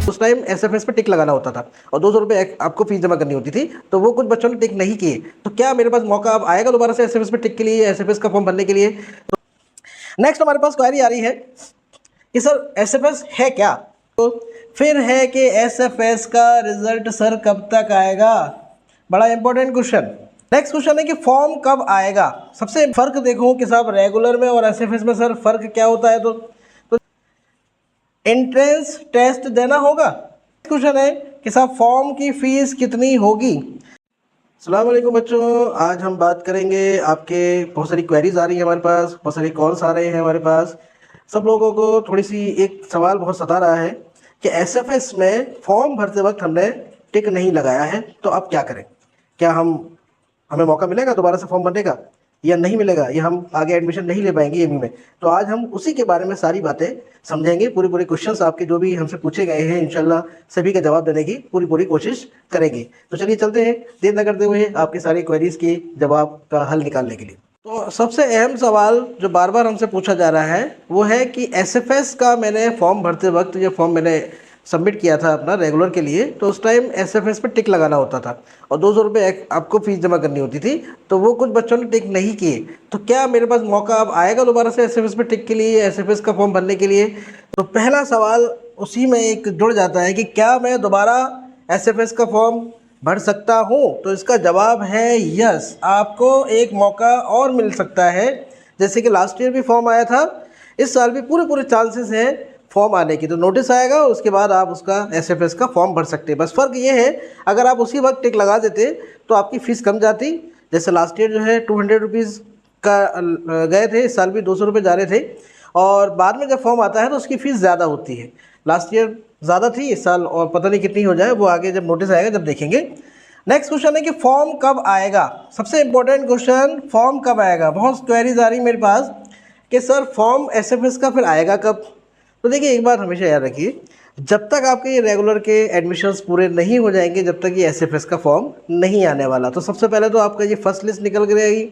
उस time SFS पे टिक लगाना होता था और 200 रुपये आपको फीस जमा करनी होती थी। तो वो कुछ बच्चों ने टिक नहीं किए, तो क्या मेरे पास मौका अब आएगा दोबारा से एसएफएस पे टिक के लिए, एसएफएस का फॉर्म भरने के लिए? तो नेक्स्ट हमारे पास क्वेरी आ रही है कि सर एसएफएस है क्या, तो फिर है कि एसएफएस का रिजल्ट सर कब तक आएगा? बड़ा इंपॉर्टेंट क्वेश्चन। नेक्स्ट क्वेश्चन है कि फॉर्म कब आएगा। सबसे फर्क देखो कि साहब रेगुलर में और एसएफएस में सर फर्क क्या होता है, तो एंट्रेंस टेस्ट देना होगा। क्वेश्चन है कि साहब फॉर्म की फीस कितनी होगी। अस्सलाम वालेकुम बच्चों, आज हम बात करेंगे, आपके बहुत सारी क्वेरीज आ रही है हमारे पास, बहुत सारे कॉल्स आ रहे हैं हमारे पास। सब लोगों को थोड़ी सी एक सवाल बहुत सता रहा है कि एसएफएस में फॉर्म भरते वक्त हमने टिक नहीं लगाया है तो अब क्या करें, क्या हमें मौका मिलेगा दोबारा से फॉर्म भरने का या नहीं मिलेगा, या हम आगे एडमिशन नहीं ले पाएंगे एमयू में? तो आज हम उसी के बारे में सारी बातें समझेंगे। पूरे क्वेश्चंस आपके जो भी हमसे पूछे गए हैं इंशाल्लाह सभी का जवाब देने की पूरी कोशिश करेंगे। तो चलिए चलते हैं देर न करते हुए आपकी सारी क्वेरीज के जवाब का हल निकालने के लिए। तो सबसे अहम सवाल जो बार बार हमसे पूछा जा रहा है वो है कि एसएफएस का मैंने फॉर्म भरते वक्त, ये फॉर्म मैंने सबमिट किया था अपना रेगुलर के लिए, तो उस टाइम एसएफएस पे टिक लगाना होता था और 200 रुपये आपको फीस जमा करनी होती थी। तो वो कुछ बच्चों ने टिक नहीं किए, तो क्या मेरे पास मौका अब आएगा दोबारा से एसएफएस पे टिक के लिए, एसएफएस का फॉर्म भरने के लिए? तो पहला सवाल उसी में एक जुड़ जाता है कि क्या मैं दोबारा एसएफएस का फॉर्म भर सकता हूँ? तो इसका जवाब है यस, आपको एक मौका और मिल सकता है। जैसे कि लास्ट ईयर भी फॉर्म आया था, इस साल भी पूरे चांसेस हैं फॉर्म आने की। तो नोटिस आएगा, उसके बाद आप उसका एसएफएस का फॉर्म भर सकते हैं। बस फ़र्क ये है, अगर आप उसी वक्त टिक लगा देते तो आपकी फ़ीस कम जाती। जैसे लास्ट ईयर जो है 200 रुपीज़ का गए थे, इस साल भी 200 रुपये जा रहे थे, और बाद में जब फॉर्म आता है तो उसकी फ़ीस ज़्यादा होती है। लास्ट ईयर ज़्यादा थी, इस साल और पता नहीं कितनी हो जाए, वो आगे जब नोटिस आएगा जब देखेंगे। नेक्स्ट क्वेश्चन है कि फॉर्म कब आएगा। सबसे इंपॉर्टेंट क्वेश्चन, फॉर्म कब आएगा। बहुत क्वेरीज आ रही मेरे पास कि सर फॉर्म एसएफएस का फिर आएगा कब। तो देखिए एक बात हमेशा याद रखिए, जब तक आपके ये रेगुलर के एडमिशन्स पूरे नहीं हो जाएंगे, जब तक ये एसएफएस का फॉर्म नहीं आने वाला। तो सबसे पहले तो आपका ये फर्स्ट लिस्ट निकल के रहेगी,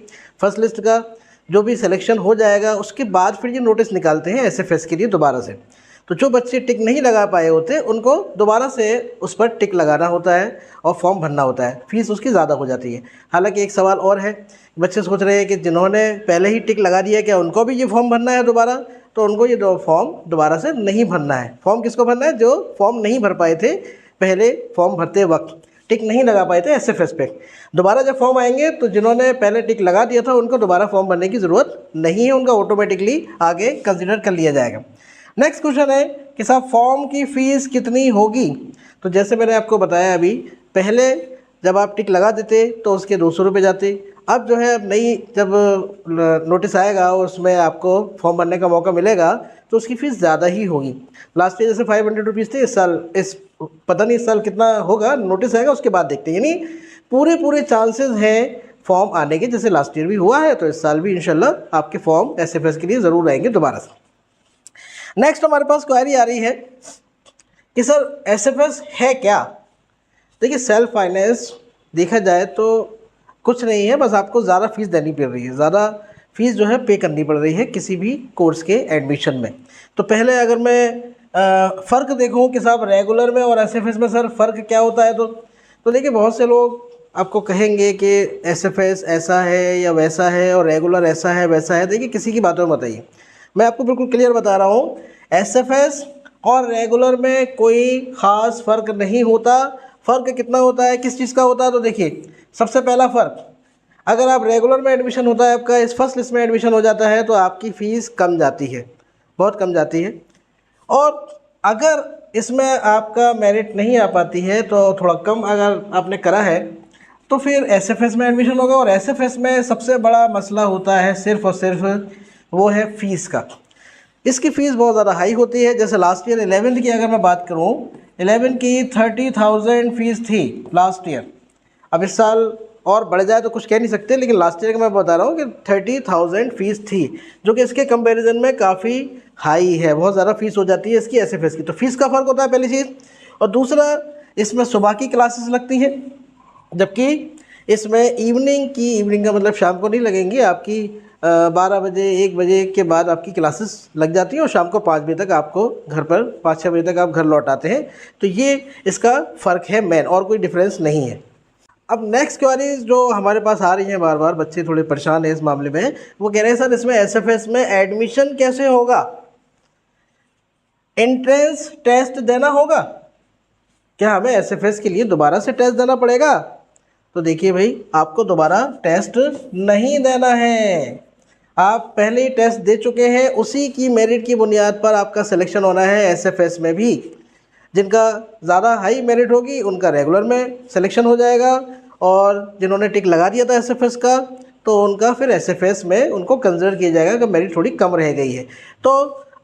फर्स्ट लिस्ट का जो भी सिलेक्शन हो जाएगा उसके बाद फिर ये नोटिस निकालते हैं एसएफएस के लिए दोबारा से। तो जो बच्चे टिक नहीं लगा पाए होते उनको दोबारा से उस पर टिक लगाना होता है और फॉर्म भरना होता है, फ़ीस उसकी ज़्यादा हो जाती है। हालांकि एक सवाल और है, बच्चे सोच रहे हैं कि जिन्होंने पहले ही टिक लगा दिया क्या उनको भी ये फॉर्म भरना है दोबारा? तो उनको ये फॉर्म दोबारा से नहीं भरना है। फॉर्म किसको भरना है? जो फॉर्म नहीं भर पाए थे पहले फॉर्म भरते वक्त, टिक नहीं लगा पाए थे एसएफएस पे। दोबारा जब फॉर्म आएंगे तो जिन्होंने पहले टिक लगा दिया था उनको दोबारा फॉर्म भरने की ज़रूरत नहीं है, उनका ऑटोमेटिकली आगे कंसिडर कर लिया जाएगा। नेक्स्ट क्वेश्चन है कि साहब फॉर्म की फ़ीस कितनी होगी। तो जैसे मैंने आपको बताया अभी, पहले जब आप टिक लगा देते तो उसके 200 रुपये जाते। अब जो है नई जब नोटिस आएगा और उसमें आपको फॉर्म भरने का मौका मिलेगा तो उसकी फ़ीस ज़्यादा ही होगी। लास्ट ईयर जैसे 500 रुपीज़ थे, इस साल पता नहीं इस साल कितना होगा, नोटिस आएगा उसके बाद देखते हैं। यानी पूरे चांसेस हैं फॉर्म आने के, जैसे लास्ट ईयर भी हुआ है तो इस साल भी इंशाल्लाह आपके फॉर्म एसएफएस के लिए ज़रूर आएंगे दोबारा से। नेक्स्ट हमारे पास क्वेरी आ रही है कि सर एसएफएस है क्या। देखिए सेल्फ फाइनेंस देखा जाए तो कुछ नहीं है, बस आपको ज़्यादा फ़ीस देनी पड़ रही है, ज़्यादा फ़ीस जो है पे करनी पड़ रही है किसी भी कोर्स के एडमिशन में। तो पहले अगर मैं फ़र्क देखूं कि साहब रेगुलर में और एसएफएस में सर फ़र्क क्या होता है, तो देखिए बहुत से लोग आपको कहेंगे कि एसएफएस ऐसा है या वैसा है और रेगुलर ऐसा है वैसा है। देखिए किसी की बातों में बताइए, मैं आपको बिल्कुल क्लियर बता रहा हूँ, एसएफएस और रेगुलर में कोई ख़ास फ़र्क नहीं होता। फ़र्क कितना होता है, किस चीज़ का होता है? तो देखिए सबसे पहला फ़र्क, अगर आप रेगुलर में एडमिशन होता है आपका, इस फर्स्ट लिस्ट में एडमिशन हो जाता है तो आपकी फ़ीस कम जाती है, बहुत कम जाती है। और अगर इसमें आपका मेरिट नहीं आ पाती है तो थोड़ा कम अगर आपने करा है तो फिर एसएफएस में एडमिशन होगा। और एसएफएस में सबसे बड़ा मसला होता है सिर्फ़ और सिर्फ वो है फ़ीस का। इसकी फ़ीस बहुत ज़्यादा हाई होती है। जैसे लास्ट ईयर 11th की अगर मैं बात करूँ, 11 की 30,000 फ़ीस थी लास्ट ईयर। अब इस साल और बढ़ जाए तो कुछ कह नहीं सकते, लेकिन लास्ट ईयर का मैं बता रहा हूँ कि 30,000 फ़ीस थी, जो कि इसके कंपैरिजन में काफ़ी हाई है, बहुत ज़्यादा फ़ीस हो जाती है इसकी एसएफएस की। तो फ़ीस का फ़र्क होता है पहली चीज़। और दूसरा, इसमें सुबह की क्लासेस लगती हैं, जबकि इसमें इवनिंग का मतलब शाम को नहीं लगेंगी, आपकी 12 बजे 1 बजे के बाद आपकी क्लासेस लग जाती हैं और शाम को 5 बजे तक आपको घर पर 5-6 बजे तक आप घर लौट आते हैं। तो ये इसका फ़र्क है मेन, और कोई डिफरेंस नहीं है। अब नेक्स्ट क्वेरीज जो हमारे पास आ रही हैं बार बार, बच्चे थोड़े परेशान हैं इस मामले में, वो कह रहे हैं सर इसमें एसएफएस में एडमिशन कैसे होगा, एंट्रेंस टेस्ट देना होगा क्या, हमें एसएफएस के लिए दोबारा से टेस्ट देना पड़ेगा? तो देखिए भाई, आपको दोबारा टेस्ट नहीं देना है, आप पहले ही टेस्ट दे चुके हैं, उसी की मेरिट की बुनियाद पर आपका सिलेक्शन होना है एसएफएस में भी। जिनका ज़्यादा हाई मेरिट होगी उनका रेगुलर में सिलेक्शन हो जाएगा, और जिन्होंने टिक लगा दिया था एसएफएस का तो उनका फिर एसएफएस में उनको कंसिडर किया जाएगा कि मेरिट थोड़ी कम रह गई है। तो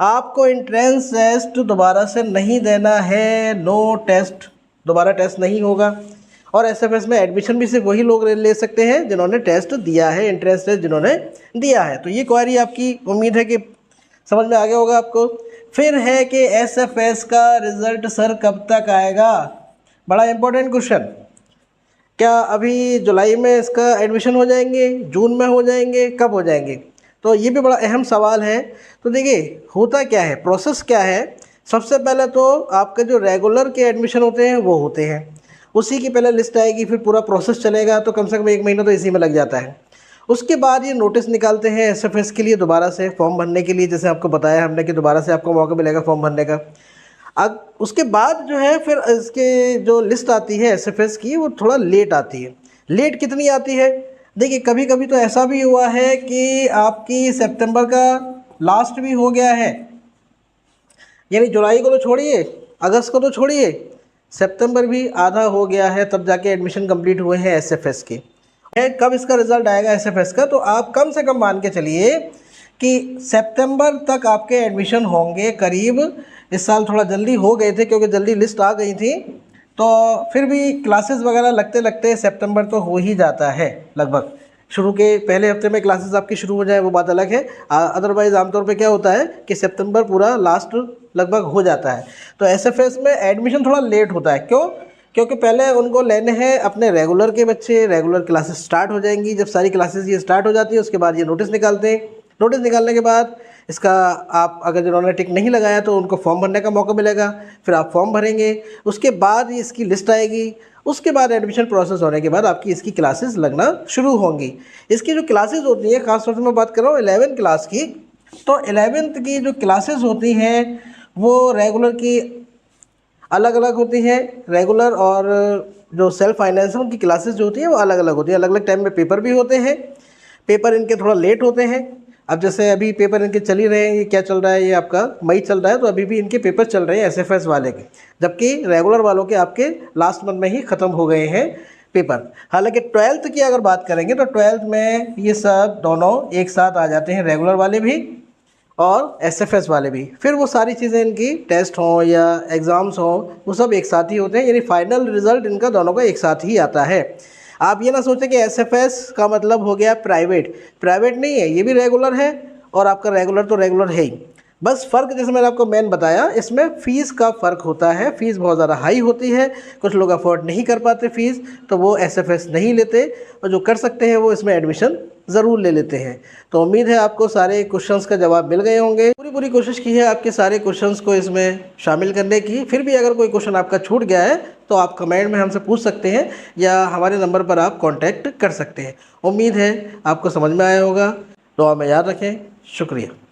आपको एंट्रेंस टेस्ट दोबारा से नहीं देना है, नो टेस्ट, दोबारा टेस्ट नहीं होगा। और एसएफएस में एडमिशन भी सिर्फ वही लोग ले सकते हैं जिन्होंने टेस्ट दिया है, एंट्रेंस टेस्ट जिन्होंने दिया है। तो ये क्वेरी आपकी उम्मीद है कि समझ में आ गया होगा आपको। फिर है कि एसएफएस का रिज़ल्ट सर कब तक आएगा, बड़ा इंपॉर्टेंट क्वेश्चन। क्या अभी जुलाई में इसका एडमिशन हो जाएंगे, जून में हो जाएंगे, कब हो जाएंगे? तो ये भी बड़ा अहम सवाल है। तो देखिए होता क्या है, प्रोसेस क्या है, सबसे पहले तो आपके जो रेगुलर के एडमिशन होते हैं वो होते हैं, उसी की पहले लिस्ट आएगी, फिर पूरा प्रोसेस चलेगा, तो कम से कम 1 महीना तो इसी में लग जाता है। उसके बाद ये नोटिस निकालते हैं एसएफएस के लिए दोबारा से फॉर्म भरने के लिए, जैसे आपको बताया हमने कि दोबारा से आपको मौका मिलेगा फॉर्म भरने का। अब उसके बाद जो है फिर इसके जो लिस्ट आती है एसएफएस की वो थोड़ा लेट आती है। लेट कितनी आती है, देखिए कभी कभी तो ऐसा भी हुआ है कि आपकी सितंबर का लास्ट भी हो गया है, यानी जुलाई को तो छोड़िए, अगस्त को तो छोड़िए, सितंबर भी आधा हो गया है, तब जाके एडमिशन कंप्लीट हुए हैं एसएफएस के। कब इसका रिज़ल्ट आएगा एसएफएस का, तो आप कम से कम मान के चलिए कि सितंबर तक आपके एडमिशन होंगे करीब। इस साल थोड़ा जल्दी हो गए थे क्योंकि जल्दी लिस्ट आ गई थी, तो फिर भी क्लासेस वगैरह लगते लगते सितंबर तो हो ही जाता है लगभग। शुरू के पहले हफ्ते में क्लासेस आपकी शुरू हो जाए वो बात अलग है, अदरवाइज़ आमतौर पे क्या होता है कि सितंबर पूरा लास्ट लगभग हो जाता है। तो एसएफएस में एडमिशन थोड़ा लेट होता है, क्यों? क्योंकि पहले उनको लेने हैं अपने रेगुलर के बच्चे, रेगुलर क्लासेस स्टार्ट हो जाएंगी। जब सारी क्लासेस ये स्टार्ट हो जाती है उसके बाद ये नोटिस निकालते हैं, नोटिस निकालने के बाद इसका आप अगर जिन्होंने टिक नहीं लगाया तो उनको फॉर्म भरने का मौका मिलेगा, फिर आप फॉर्म भरेंगे, उसके बाद इसकी लिस्ट आएगी, उसके बाद एडमिशन प्रोसेस होने के बाद आपकी इसकी क्लासेस लगना शुरू होंगी। इसकी जो क्लासेस होती हैं, खासतौर से मैं बात कर रहा हूँ 11th क्लास की, तो 11th की जो क्लासेस होती हैं वो रेगुलर की अलग अलग होती हैं, रेगुलर और जो सेल्फ फाइनेंस है उनकी क्लासेस जो होती हैं वो अलग अलग होती हैं। अलग अलग टाइम में पेपर भी होते हैं, पेपर इनके थोड़ा लेट होते हैं। अब जैसे अभी पेपर इनके चल ही रहे हैं, ये क्या चल रहा है, ये आपका मई चल रहा है, तो अभी भी इनके पेपर चल रहे हैं एसएफएस वाले के, जबकि रेगुलर वालों के आपके लास्ट मंथ में ही ख़त्म हो गए हैं पेपर। हालांकि 12th की अगर बात करेंगे तो 12th में ये सब दोनों एक साथ आ जाते हैं, रेगुलर वाले भी और एसएफएस वाले भी। फिर वो सारी चीज़ें इनकी टेस्ट हों या एग्ज़ाम्स हों वो सब एक साथ ही होते हैं, यानी फाइनल रिज़ल्ट इनका दोनों का एक साथ ही आता है। आप ये ना सोचें कि एसएफएस का मतलब हो गया प्राइवेट, प्राइवेट नहीं है, ये भी रेगुलर है और आपका रेगुलर तो रेगुलर है ही। बस फ़र्क जैसे मैंने आपको मेन बताया, इसमें फ़ीस का फ़र्क होता है, फ़ीस बहुत ज़्यादा हाई होती है, कुछ लोग अफोर्ड नहीं कर पाते फ़ीस, तो वो एसएफएस नहीं लेते, और जो कर सकते हैं वो इसमें एडमिशन ज़रूर ले लेते हैं। तो उम्मीद है आपको सारे क्वेश्चंस का जवाब मिल गए होंगे। पूरी कोशिश की है आपके सारे क्वेश्चंस को इसमें शामिल करने की। फिर भी अगर कोई क्वेश्चन आपका छूट गया है तो आप कमेंट में हमसे पूछ सकते हैं या हमारे नंबर पर आप कॉन्टैक्ट कर सकते हैं। उम्मीद है आपको समझ में आया होगा। दुआ में याद रखें। शुक्रिया।